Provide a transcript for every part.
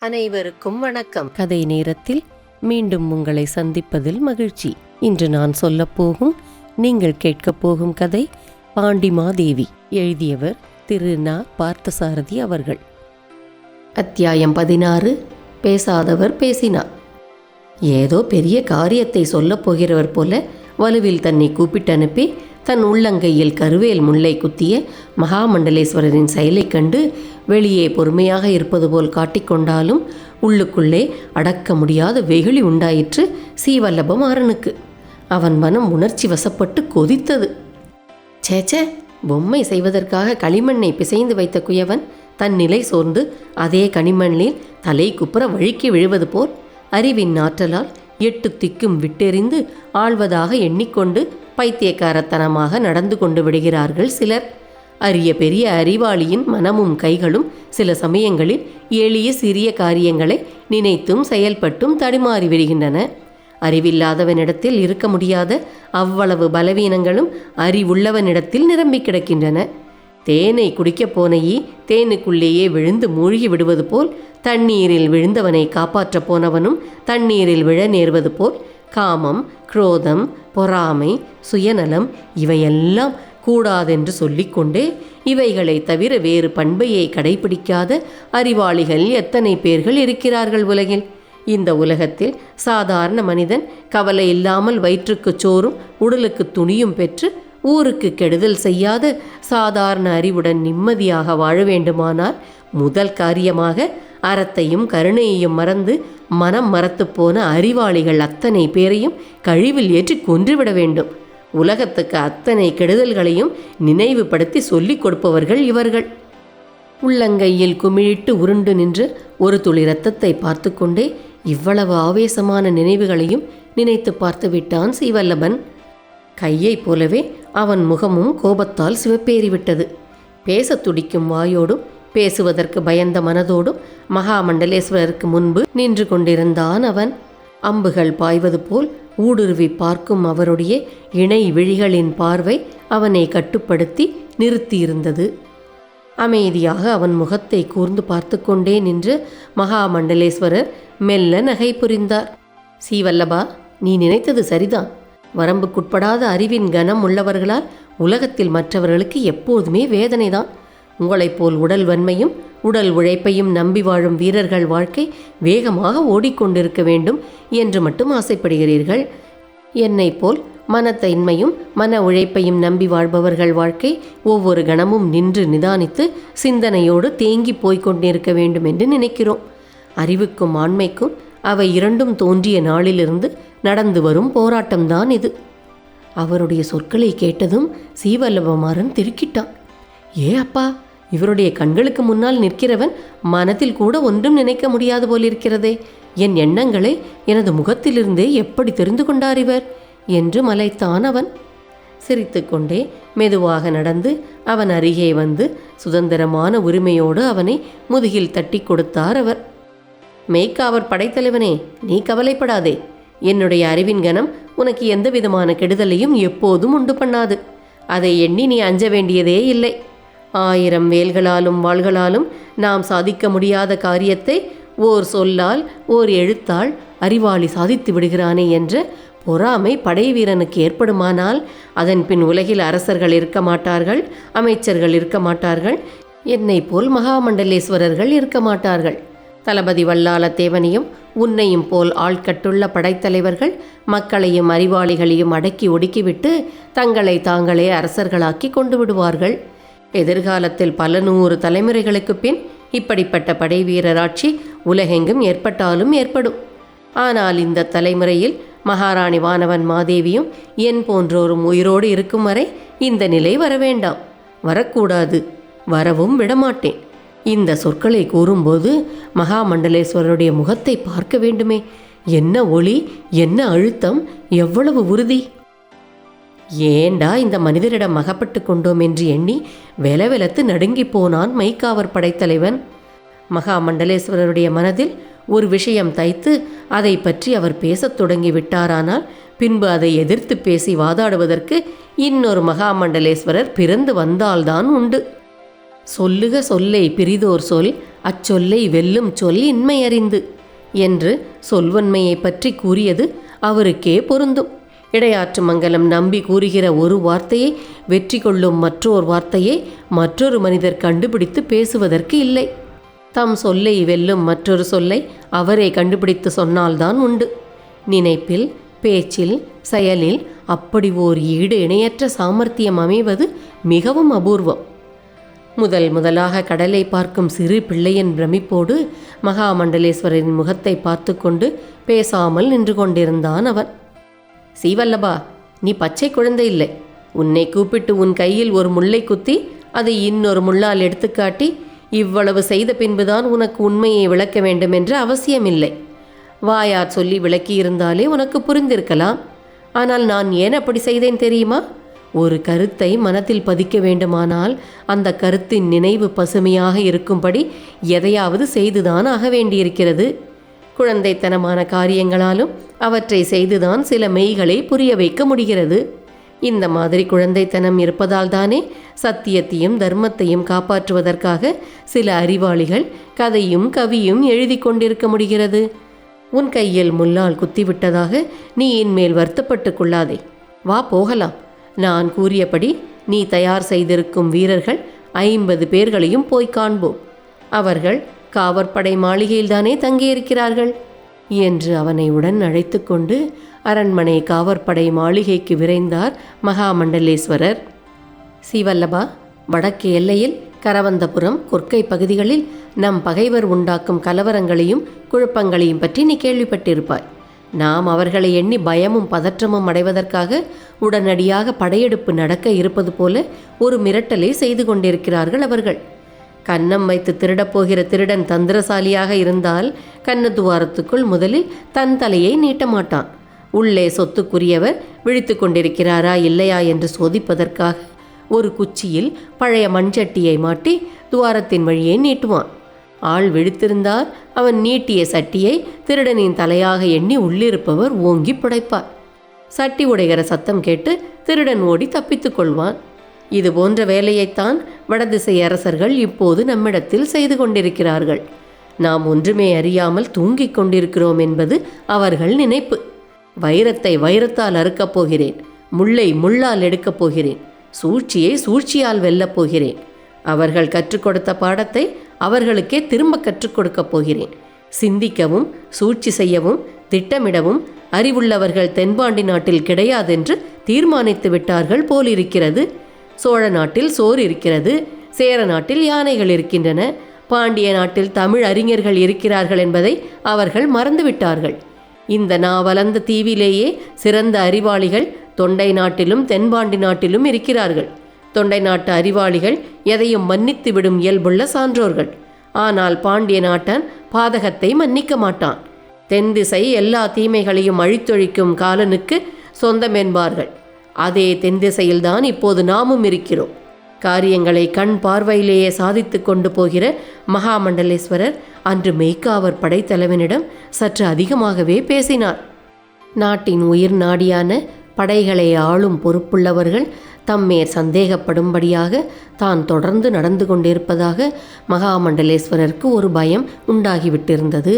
அனைவருக்கும் வணக்கம். கதை நேரத்தில் மீண்டும் உங்களை சந்திப்பதில் மகிழ்ச்சி. இன்று நான் சொல்லப்போகும் நீங்கள் கேட்கப் போகும் கதை பாண்டிமாதேவி. எழுதியவர் திரு ந. பார்த்தசாரதி அவர்கள். அத்தியாயம் 16. பேசாதவர் பேசினார். ஏதோ பெரிய காரியத்தை சொல்லப் போகிறவர் போல வலுவில் தன்னை கூப்பிட்டு அனுப்பி தன் உள்ளங்கையில் கருவேல் முல்லை குத்திய மகாமண்டலேஸ்வரரின் செயலை கண்டு வெளியே பொறுமையாக இருப்பது போல் காட்டிக்கொண்டாலும் உள்ளுக்குள்ளே அடக்க முடியாத வெகுளி உண்டாயிற்று ஸ்ரீவல்லபமாறனுக்கு. அவன் மனம் உணர்ச்சி வசப்பட்டு கொதித்தது. சேச்சே, பொம்மை செய்வதற்காக களிமண்ணை பிசைந்து வைத்த குயவன் தன் நிலை சோர்ந்து அதே கனிமண்ணில் தலை குப்புற வழுக்கி விழுவது போல் அறிவின் ஆற்றலால் 8 திக்கும் விட்டெறிந்து ஆள்வதாக எண்ணிக்கொண்டு பைத்தியக்காரத்தனமாக நடந்து கொண்டு விடுகிறார்கள் சிலர். அரிய பெரிய அறிவாளியின் மனமும் கைகளும் சில சமயங்களில் எளிய சிறிய காரியங்களை நினைத்தும் செயல்பட்டும் தடுமாறி விடுகின்றன. அறிவில்லாதவனிடத்தில் இருக்க முடியாத அவ்வளவு பலவீனங்களும் அறிவுள்ளவனிடத்தில் நிரம்பி கிடக்கின்றன. தேனை குடிக்கப் போன ஈ தேனுக்குள்ளேயே விழுந்து மூழ்கி விடுவது போல், தண்ணீரில் விழுந்தவனை காப்பாற்றப் போனவனும் தண்ணீரில் விழ நேர்வது போல், காமம், குரோதம், பொறாமை, சுயநலம் இவையெல்லாம் கூடாதென்று சொல்லிக்கொண்டே இவைகளை தவிர வேறு பண்பையை கடைபிடிக்காத அறிவாளிகள் எத்தனை பேர்கள் இருக்கிறார்கள் உலகில். இந்த உலகத்தில் சாதாரண மனிதன் கவலை இல்லாமல் வயிற்றுக்கு சோறும் உடலுக்கு துணியும் பெற்று ஊருக்கு கெடுதல் செய்யாத சாதாரண அறிவுடன் நிம்மதியாக வாழ வேண்டுமானால் முதல் காரியமாக அறத்தையும் கருணையையும் மறந்து மனம் மறத்து போன அறிவாளிகள் அத்தனை பேரையும் கழிவில் ஏற்றி கொன்றுவிட வேண்டும். உலகத்துக்கு அத்தனை கெடுதல்களையும் நினைவுபடுத்தி சொல்லிக் கொடுப்பவர்கள் இவர்கள். உள்ளங்கையில் குமிழிட்டு உருண்டு நின்று ஒரு துளி இரத்தத்தை பார்த்து கொண்டே இவ்வளவு ஆவேசமான நினைவுகளையும் நினைத்து பார்த்து விட்டான் ஸ்ரீவல்லபன். கையைப் போலவே அவன் முகமும் கோபத்தால் சிவப்பேறிவிட்டது. பேச துடிக்கும் வாயோடும் பேசுவதற்கு பயந்த மனதோடும் மகாமண்டலேஸ்வரருக்கு முன்பு நின்று கொண்டிருந்தான் அவன். அம்புகள் பாய்வது போல் ஊடுருவி பார்க்கும் அவருடைய இணை விழிகளின் பார்வை அவனை கட்டுப்படுத்தி நிறுத்தியிருந்தது. அமைதியாக அவன் முகத்தை கூர்ந்து பார்த்து கொண்டே நின்று மகாமண்டலேஸ்வரர் மெல்ல நகை புரிந்தார். ஸ்ரீவல்லபா, நீ நினைத்தது சரிதான். வரம்புக்குட்படாத அறிவின் கனம் உள்ளவர்களால் உலகத்தில் மற்றவர்களுக்கு எப்போதுமே வேதனைதான். உங்களைப் போல் உடல் வன்மையும் உடல் உழைப்பையும் நம்பி வாழும் வீரர்கள் வாழ்க்கை வேகமாக ஓடிக்கொண்டிருக்க வேண்டும் என்று மட்டும் ஆசைப்படுகிறீர்கள். என்னை போல் மனத்தன்மையும் மன உழைப்பையும் நம்பி வாழ்பவர்கள் வாழ்க்கை ஒவ்வொரு கணமும் நின்று நிதானித்து சிந்தனையோடு தேங்கி போய்கொண்டிருக்க வேண்டும் என்று நினைக்கிறோம். அறிவுக்கும் ஆண்மைக்கும் அவை இரண்டும் தோன்றிய நாளிலிருந்து நடந்து வரும் போராட்டம்தான் இது. அவருடைய சொற்களை கேட்டதும் ஸ்ரீவல்லபமாறன் திடுக்கிட்டான். ஏ அப்பா, இவருடைய கண்களுக்கு முன்னால் நிற்கிறவன் மனத்தில் கூட ஒன்றும் நினைக்க முடியாது போலிருக்கிறதே. என் எண்ணங்களை எனது முகத்திலிருந்தே எப்படி தெரிந்து கொண்டார் இவர் என்று மலைத்தான் அவன். சிரித்து கொண்டே மெதுவாக நடந்து அவன் அருகே வந்து சுதந்திரமான உரிமையோடு அவனை முதுகில் தட்டி கொடுத்தார் அவர். மெய்க்காவர் படைத்தலைவனே, நீ கவலைப்படாதே. என்னுடைய அறிவின் கனம் உனக்கு எந்த விதமான கெடுதலையும் எப்போதும் உண்டு பண்ணாது. அதை எண்ணி நீ அஞ்ச வேண்டியதே இல்லை. 1000 வேல்களாலும் வாள்களாலும் நாம் சாதிக்க முடியாத காரியத்தை ஓர் சொல்லால் ஓர் எழுத்தால் அறிவாளி சாதித்து விடுகிறானே என்ற பொறாமை படை வீரனுக்கு ஏற்படுமானால் அதன் பின் உலகில் அரசர்கள் இருக்க மாட்டார்கள், அமைச்சர்கள் இருக்க மாட்டார்கள், என்னை போல் மகாமண்டலேஸ்வரர்கள் இருக்க மாட்டார்கள். தளபதி வல்லாளத்தேவனையும் உன்னையும் போல் ஆள்கட்டுள்ள படைத்தலைவர்கள் மக்களையும் அறிவாளிகளையும் அடக்கி ஒடுக்கிவிட்டு தங்களை தாங்களே அரசர்களாக்கி கொண்டு விடுவார்கள். எதிர்காலத்தில் பல 100 தலைமுறைகளுக்கு பின் இப்படிப்பட்ட படை வீரராட்சி உலகெங்கும் ஏற்பட்டாலும் ஏற்படும். ஆனால் இந்த தலைமுறையில் மகாராணி வானவன் மாதேவியும் என் போன்றோரும் உயிரோடு இருக்கும் வரை இந்த நிலை வர வேண்டாம், வரக்கூடாது, வரவும் விடமாட்டேன். இந்த சொற்களை கூறும்போது மகாமண்டலேஸ்வரருடைய முகத்தை பார்க்க வேண்டுமே. என்ன ஒளி, என்ன அழுத்தம், எவ்வளவு உறுதி! ஏண்டா இந்த மனிதரிடம் அகப்பட்டு கொண்டோம் என்று எண்ணி வெலவெலத்து நடுங்கி போனான் மெய்க்காவர் படைத்தலைவன். மகாமண்டலேஸ்வரருடைய மனதில் ஒரு விஷயம் தைத்து அதை பற்றி அவர் பேசத் தொடங்கி விட்டாரானால் பின்பு அதை எதிர்த்து பேசி வாதாடுவதற்கு இன்னொரு மகாமண்டலேஸ்வரர் பிறந்து வந்தால்தான் உண்டு. சொல்லுக சொல்லை பிரிதோர் சொல், அச்சொல்லை வெல்லும் சொல் இன்மை அறிந்து என்று சொல்வன்மையை பற்றி கூறியது அவருக்கே பொருந்தும். இடையாற்று மங்கலம் நம்பி கூறுகிற ஒரு வார்த்தையை வெற்றி கொள்ளும் மற்றொரு வார்த்தையை மற்றொரு மனிதர் கண்டுபிடித்து பேசுவதற்கு இல்லை. தம் சொல்லை வெல்லும் மற்றொரு சொல்லை அவரே கண்டுபிடித்து சொன்னால்தான் உண்டு. நினைப்பில், பேச்சில், செயலில் அப்படி ஓர் ஈடு இணையற்ற சாமர்த்தியம் அமைவது மிகவும் அபூர்வம். முதலாக கடலை பார்க்கும் சிறு பிள்ளையின் பிரமிப்போடு மகாமண்டலேஸ்வரரின் முகத்தை பார்த்து கொண்டு பேசாமல் நின்று கொண்டிருந்தான் அவன். சீவல்லபா, நீ பச்சை குழந்தை இல்லை. உன்னை கூப்பிட்டு உன் கையில் ஒரு முள்ளை குத்தி அதை இன்னொரு முள்ளால் எடுத்துக்காட்டி இவ்வளவு செய்த பின்புதான் உனக்கு உண்மையை விளக்க வேண்டும் என்ற அவசியமில்லை. வாயார் சொல்லி விளக்கியிருந்தாலே உனக்கு புரிந்திருக்கலாம். ஆனால் நான் ஏன் அப்படி செய்தேன் தெரியுமா? ஒரு கருத்தை மனத்தில் பதிக்க வேண்டுமானால் அந்த கருத்தின் நினைவு பசுமையாக இருக்கும்படி எதையாவது செய்துதான் ஆக வேண்டியிருக்கிறது. குழந்தைத்தனமான காரியங்களாலும் அவற்றை செய்துதான் சில மெய்களை புரிய வைக்க முடிகிறது. இந்த மாதிரி குழந்தைத்தனம் இருப்பதால் தானே சத்தியத்தையும் தர்மத்தையும் காப்பாற்றுவதற்காக சில அறிவாளிகள் கதையும் கவியும் எழுதி கொண்டிருக்க முடிகிறது. உன் கையில் முள்ளால் குத்திவிட்டதாக நீ இன்மேல் வருத்தப்பட்டு கொள்ளாதே. வா, போகலாம். நான் கூறியபடி நீ தயார் செய்திருக்கும் வீரர்கள் 50 பேர்களையும் போய் காண்போம். அவர்கள் காவற்படை மாளிகையில்தானே தங்கியிருக்கிறார்கள் என்று அவனை உடன் அழைத்து கொண்டு அரண்மனை காவற்படை மாளிகைக்கு விரைந்தார் மகாமண்டலேஸ்வரர். சீவல்லபா, வடக்கு எல்லையில் கரவந்தபுரம், கொற்கை பகுதிகளில் நம் பகைவர் உண்டாக்கும் கலவரங்களையும் குழப்பங்களையும் பற்றி நீ கேள்விப்பட்டிருப்பாய். நாம் அவர்களை எண்ணி பயமும் பதற்றமும் அடைவதற்காக உடனடியாக படையெடுப்பு நடக்க இருப்பது போல ஒரு மிரட்டலை செய்து கொண்டிருக்கிறார்கள் அவர்கள். கன்னம் வைத்து திருடப்போகிற திருடன் தந்திரசாலியாக இருந்தால் கண்ணத்துவாரத்துக்குள் முதலில் தன் தலையை நீட்ட மாட்டான். உள்ளே சொத்துக்குரியவர் விழித்து கொண்டிருக்கிறாரா இல்லையா என்று சோதிப்பதற்காக ஒரு குச்சியில் பழைய மண்சட்டியை மாட்டி துவாரத்தின் வழியே நீட்டுவான். ஆள் விழித்திருந்தால் அவன் நீட்டிய சட்டியை திருடனின் தலையாக எண்ணி உள்ளிருப்பவர் ஓங்கி புடைப்பார். சட்டி உடைகிற சத்தம் கேட்டு திருடன் ஓடி தப்பித்து கொள்வான். இது போன்ற வேலையைத்தான் வடதிசை அரசர்கள் இப்போது நம்மிடத்தில் செய்து கொண்டிருக்கிறார்கள். நாம் ஒன்றுமே அறியாமல் தூங்கிக் கொண்டிருக்கிறோம் என்பது அவர்கள் நினைப்பு. வைரத்தை வைரத்தால் அறுக்கப் போகிறேன், முள்ளை முள்ளால் எடுக்கப் போகிறேன், சூழ்ச்சியை சூழ்ச்சியால் வெல்லப் போகிறேன். அவர்கள் கற்றுக் கொடுத்த பாடத்தை அவர்களுக்கே திரும்ப கற்றுக் கொடுக்கப் போகிறேன். சிந்திக்கவும் சூழ்ச்சி செய்யவும் திட்டமிடவும் அறிவுள்ளவர்கள் தென்பாண்டி நாட்டில் கிடையாதென்று தீர்மானித்து விட்டார்கள் போலிருக்கிறது. சோழ நாட்டில் சோறு இருக்கிறது, சேர நாட்டில் யானைகள் இருக்கின்றன, பாண்டிய நாட்டில் தமிழ் அறிஞர்கள் இருக்கிறார்கள் என்பதை அவர்கள் மறந்துவிட்டார்கள். இந்த நாவலந்த தீவிலேயே சிறந்த அறிவாளிகள் தொண்டை நாட்டிலும் தென்பாண்டி நாட்டிலும் இருக்கிறார்கள். தொண்டை நாட்டு அறிவாளிகள் எதையும் மன்னித்து விடும் இயல்புள்ள சான்றோர்கள். ஆனால் பாண்டிய நாட்டன் பாதகத்தை மன்னிக்க மாட்டான். தென் திசை எல்லா தீமைகளையும் அழித்தொழிக்கும் காலனுக்கு சொந்தம் என்பார்கள். அதே தென் திசையில்தான் இப்போது நாமும் இருக்கிறோம். காரியங்களை கண் பார்வையிலேயே சாதித்து கொண்டு போகிற மகாமண்டலேஸ்வரர் அன்று மெய்க்காவர் படைத்தலைவனிடம் சற்று அதிகமாகவே பேசினார். நாட்டின் உயிர் நாடியான படைகளை ஆளும் பொறுப்புள்ளவர்கள் தம்மேற் சந்தேகப்படும்படியாக தான் தொடர்ந்து நடந்து கொண்டிருப்பதாக மகாமண்டலேஸ்வரருக்கு ஒரு பயம் உண்டாகிவிட்டிருந்தது.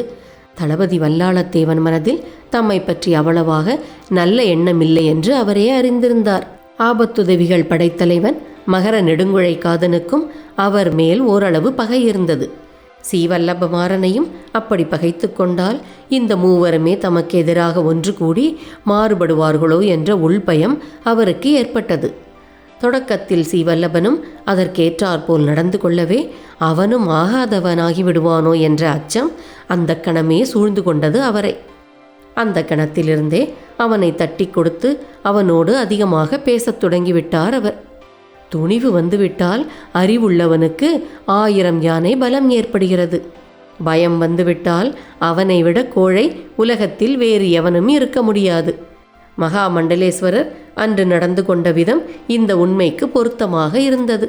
தளபதி வல்லாளத்தேவன் மனதில் தம்மை பற்றி அவ்வளவாக நல்ல எண்ணமில்லை என்று அவரே அறிந்திருந்தார். ஆபத்துதவிகள் படைத்தலைவன் மகர நெடுங்குழை காதனுக்கும் அவர் மேல் ஓரளவு பகை இருந்தது. சீவல்லபமாறனையும் அப்படி பகைத்து கொண்டால் இந்த மூவருமே தமக்கு எதிராக ஒன்று கூடி மாறுபடுவார்களோ என்ற உள்பயம் அவருக்கு ஏற்பட்டது. தொடக்கத்தில் சீவல்லபனும் அதற்கேற்றாற்போல் நடந்து கொள்ளவே அவனும் ஆகாதவனாகிவிடுவானோ என்ற அச்சம் அந்த கணமே சூழ்ந்து கொண்டது அவரை. அந்த கணத்திலிருந்தே அவனை தட்டி கொடுத்து அவனோடு அதிகமாக பேசத் தொடங்கிவிட்டார் அவர். துணிவு வந்துவிட்டால் அறிவுள்ளவனுக்கு 1000 யானை பலம் ஏற்படுகிறது. பயம் வந்துவிட்டால் அவனை விட கோழை உலகத்தில் வேறு எவனும் இருக்க முடியாது. மகாமண்டலேஸ்வரர் அன்று நடந்து கொண்ட விதம் இந்த உண்மைக்கு பொருத்தமாக இருந்தது.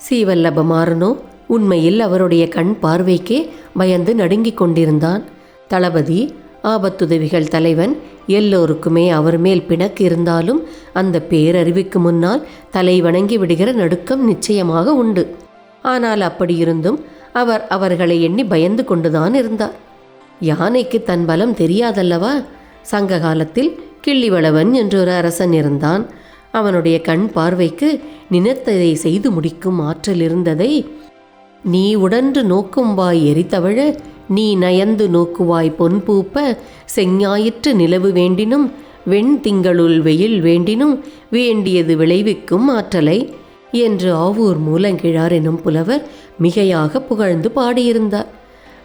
சீவல்லபமாறனோ உண்மையில் அவருடைய கண் பார்வைக்கே பயந்து நடுங்கிக் கொண்டிருந்தான். தளபதி, ஆபத்துதவிகள் தலைவன் எல்லோருக்குமே அவர் மேல் பிணக்கு இருந்தாலும் அந்த பேரறிவுக்கு முன்னால் தலை வணங்கி விடுகிற நடுக்கம் நிச்சயமாக உண்டு. ஆனால் அப்படியிருந்தும் அவர் அவர்களை எண்ணி பயந்து கொண்டுதான் இருந்தார். யானைக்கு தன் பலம் தெரியாதல்லவா? சங்க காலத்தில் கிள்ளிவளவன் என்றொரு அரசன் இருந்தான். அவனுடைய கண் பார்வைக்கு நினைத்ததை செய்து முடிக்கும் ஆற்றல் இருந்ததை நீ உடன்று நோக்கும்வாய் எரித்தவழ நீ நயந்து நோக்குவாய் பொன் பூப்ப செஞ்ஞாயிற்று நிலவு வேண்டினும் வெண் திங்களுள் வெயில் வேண்டினும் வேண்டியது விளைவிக்கும் ஆற்றலை என்று ஆவூர் மூலங்கிழார் எனும் புலவர் மிகையாக புகழ்ந்து பாடியிருந்தார்.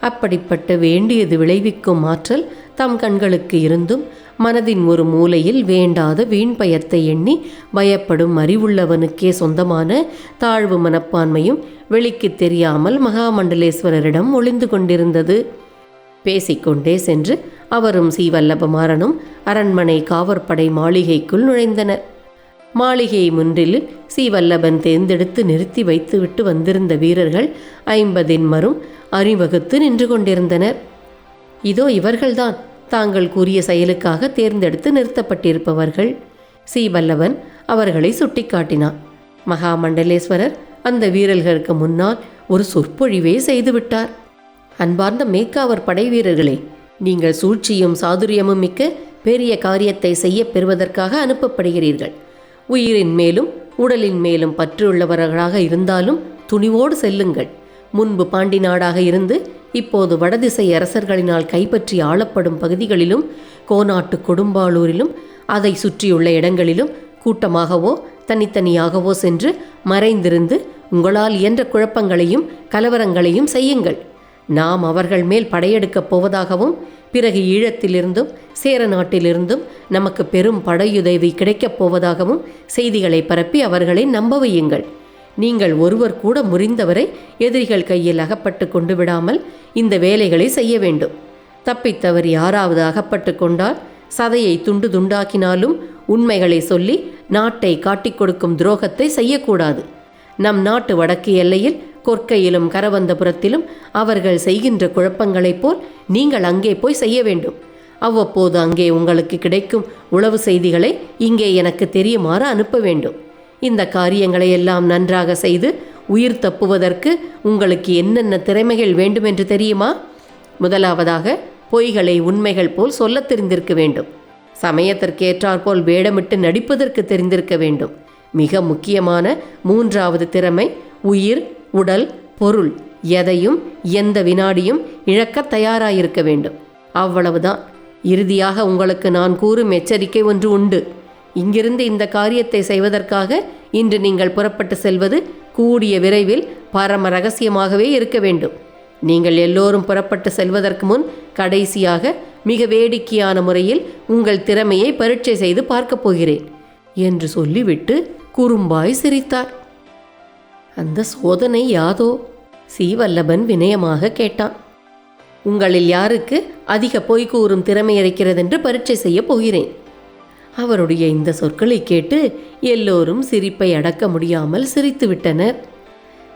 அப்படிப்பட்ட வேண்டியது விளைவிக்கும் ஆற்றல் தம் கண்களுக்கு இருந்தும் மனதின் ஒரு மூலையில் வேண்டாத வீண் பயத்தை எண்ணி பயப்படும் அறிவுள்ளவனுக்கே சொந்தமான தாழ்வு மனப்பான்மையும் வெளிக்கு தெரியாமல் மகாமண்டலேஸ்வரரிடம் ஒளிந்து கொண்டிருந்தது. பேசிக்கொண்டே சென்று அவரும் ஸ்ரீவல்லபமாறனும் அரண்மனை காவற்படை மாளிகைக்குள் நுழைந்தனர். மாளிகை முன்றில் ஸ்ரீவல்லபன் தேர்ந்தெடுத்து நிறுத்தி வைத்துவிட்டு வந்திருந்த வீரர்கள் 50 அணிவகுத்து நின்று கொண்டிருந்தனர். இதோ இவர்கள்தான் தாங்கள் கூறிய செயலுக்காக தேர்ந்தெடுத்து நிறுத்தப்பட்டிருப்பவர்கள். ஸ்ரீவல்லபன் அவர்களை சுட்டிக்காட்டினார். மகாமண்டலேஸ்வரர் அந்த வீரர்களுக்கு முன்னால் ஒரு சொற்பொழிவே செய்துவிட்டார். அன்பார்ந்த மேற்காவர் படை வீரர்களே, நீங்கள் சூழ்ச்சியும் சாதுரியமும் மிக்க பெரிய காரியத்தை செய்ய பெறுவதற்காக அனுப்பப்படுகிறீர்கள். உயிரின் மேலும் உடலின் மேலும் பற்றுள்ளவர்களாக இருந்தாலும் துணிவோடு செல்லுங்கள். முன்பு பாண்டி நாடாக இருந்து இப்போது வடதிசை அரசர்களினால் கைப்பற்றி ஆளப்படும் பகுதிகளிலும் கோநாட்டு கொடும்பாளூரிலும் அதை சுற்றியுள்ள இடங்களிலும் கூட்டமாகவோ தனித்தனியாகவோ சென்று மறைந்திருந்து உங்களால் இயன்ற குழப்பங்களையும் கலவரங்களையும் செய்யுங்கள். நாம் அவர்கள் மேல் படையெடுக்கப் போவதாகவும் பிறகு ஈழத்திலிருந்தும் சேர நாட்டிலிருந்தும் நமக்கு பெரும் படையுதவி கிடைக்கப் போவதாகவும் செய்திகளை பரப்பி அவர்களை நம்ப வையுங்கள். நீங்கள் ஒருவர் கூட முறிந்தவரை எதிரிகள் கையில் அகப்பட்டு கொண்டு விடாமல் இந்த வேலைகளை செய்ய வேண்டும். தப்பித்தவர் யாராவது அகப்பட்டு கொண்டால் சதையை துண்டு துண்டாக்கினாலும் உண்மைகளை சொல்லி நாட்டை காட்டிக் கொடுக்கும் துரோகத்தை செய்யக்கூடாது. நம் நாட்டு வடக்கு எல்லையில் கொற்கையிலும் கரவந்தபுரத்திலும் அவர்கள் செய்கின்ற குழப்பங்களைப் போல் நீங்கள் அங்கே போய் செய்ய வேண்டும். அவ்வப்போது அங்கே உங்களுக்கு கிடைக்கும் உளவு செய்திகளை இங்கே எனக்கு தெரியுமாறு அனுப்ப வேண்டும். இந்த காரியங்களை எல்லாம் நன்றாக செய்து உயிர் தப்புவதற்கு உங்களுக்கு என்னென்ன திறமைகள் வேண்டும் என்று தெரியுமா? முதலாவதாக பொய்களை உண்மைகள் போல் சொல்ல தெரிந்திருக்க வேண்டும். சமயத்திற்கேற்றாற்போல் வேடமிட்டு நடிப்பதற்கு தெரிந்திருக்க வேண்டும். மிக முக்கியமான 3வது திறமை உயிர், உடல், பொருள் எதையும் எந்த வினாடியும் இழக்க தயாராயிருக்க வேண்டும். அவ்வளவுதான். இறுதியாக உங்களுக்கு நான் கூறும் எச்சரிக்கை ஒன்று உண்டு. இங்கிருந்து இந்த காரியத்தை செய்வதற்காக இன்று நீங்கள் புறப்பட்டு செல்வது கூடிய விரைவில் பரம ரகசியமாகவே இருக்க வேண்டும். நீங்கள் எல்லோரும் புறப்பட்டு செல்வதற்கு முன் கடைசியாக மிக வேடிக்கையான முறையில் உங்கள் திறமையை பரீட்சை செய்து பார்க்கப் போகிறேன் என்று சொல்லிவிட்டு குறும்பாய் சிரித்தார். அந்த சோதனை யாதோ? ஸ்ரீவல்லபன் வினயமாக கேட்டான். உங்களில் யாருக்கு அதிக பொய் கூறும் திறமை இருக்கிறதென்று பரீட்சை செய்ய போகிறேன். அவருடைய இந்த சொற்களை கேட்டு எல்லோரும் சிரிப்பை அடக்க முடியாமல் சிரித்து விட்டனர்.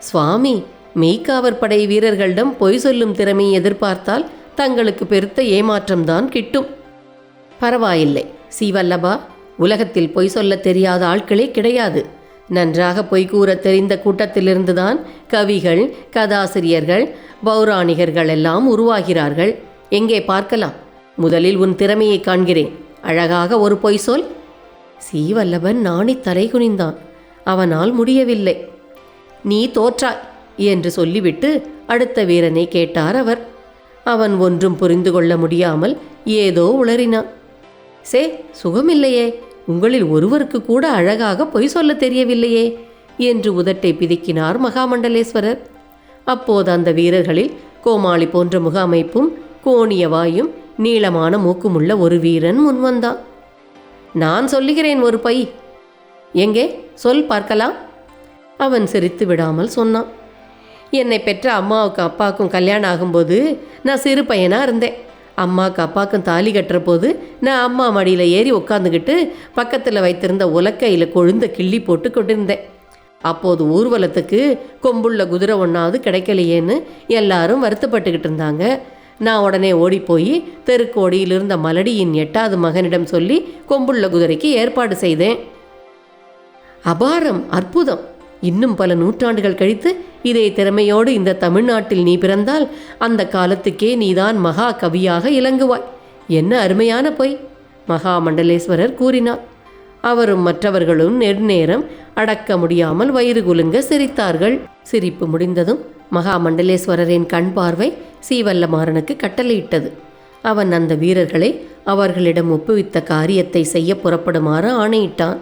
சுவாமி, மெய்க்காவர் படை வீரர்களிடம் பொய் சொல்லும் திறமையை எதிர்பார்த்தால் தங்களுக்கு பெருத்த ஏமாற்றம்தான் கிட்டும். பரவாயில்லை ஸ்ரீவல்லபா, உலகத்தில் பொய் சொல்ல தெரியாத ஆட்களே கிடையாது. நன்றாக பொய் கூற தெரிந்த கூட்டத்திலிருந்துதான் கவிகள், கதாசிரியர்கள், பௌராணிகர்கள் எல்லாம் உருவாகிறார்கள். எங்கே பார்க்கலாம்? முதலில் உன் திறமையை காண்கிறேன். அழகாக ஒரு பொய் சொல். ஸ்ரீவல்லபன் நாணி தலை குனிந்தான். அவனால் முடியவில்லை. நீ தோற்றாய் என்று சொல்லிவிட்டு அடுத்த வீரனை கேட்டார் அவர். அவன் ஒன்றும் புரிந்து கொள்ள முடியாமல் ஏதோ உளறினான். சே, சுகமில்லையே, உங்களில் ஒருவருக்கு கூட அழகாக பொய் சொல்ல தெரியவில்லையே என்று உதட்டை பிதுக்கினார் மகாமண்டலேஸ்வரர். அப்போது அந்த வீரர்களில் கோமாளி போன்ற முக அமைப்பும் கோணிய வாயும் நீளமான மூக்குமுள்ள ஒரு வீரன் முன்வந்தான். நான் சொல்லுகிறேன் ஒரு பொய். எங்கே சொல் பார்க்கலாம். அவன் சிரித்து விடாமல் சொன்னான். என்னை பெற்ற அம்மாவுக்கும் அப்பாவுக்கும் கல்யாணம் ஆகும்போது நான் சிறு பையனாக இருந்தேன். அம்மாவுக்கு அப்பாவுக்கும் தாலி கட்டுற போது நான் அம்மா மடியில் ஏறி உட்காந்துக்கிட்டு பக்கத்தில் வைத்திருந்த உலக்கையில் கொழுந்த கிள்ளி போட்டு கொண்டிருந்தேன். அப்போது ஊர்வலத்துக்கு கொம்புள்ள குதிரை ஒன்றாவது கிடைக்கலையேன்னு எல்லாரும் வருத்தப்பட்டுக்கிட்டு இருந்தாங்க. நான் உடனே ஓடிப்போய் தெருக்கோடியில் இருந்த மலடியின் 8வது மகனிடம் சொல்லி கொம்புள்ள குதிரைக்கு ஏற்பாடு செய்தேன். அபாரம், அற்புதம்! இன்னும் பல நூற்றாண்டுகள் கழித்து இதே திறமையோடு இந்த தமிழ்நாட்டில் நீ பிறந்தால் அந்த காலத்துக்கே நீதான் மகா கவியாக இலங்குவாய். என்ன அருமையான பொய்! மகாமண்டலேஸ்வரர் கூறினார். அவரும் மற்றவர்களும் நெடுநேரம் அடக்க முடியாமல் வயிறு குலுங்க சிரித்தார்கள். சிரிப்பு முடிந்ததும் மகாமண்டலேஸ்வரரின் கண் பார்வை சீவல்லமாறனுக்கு கட்டளையிட்டது. அவன் அந்த வீரர்களை அவர்களிடம் ஒப்புவித்த காரியத்தை செய்ய புறப்படுமாறு ஆணையிட்டான்.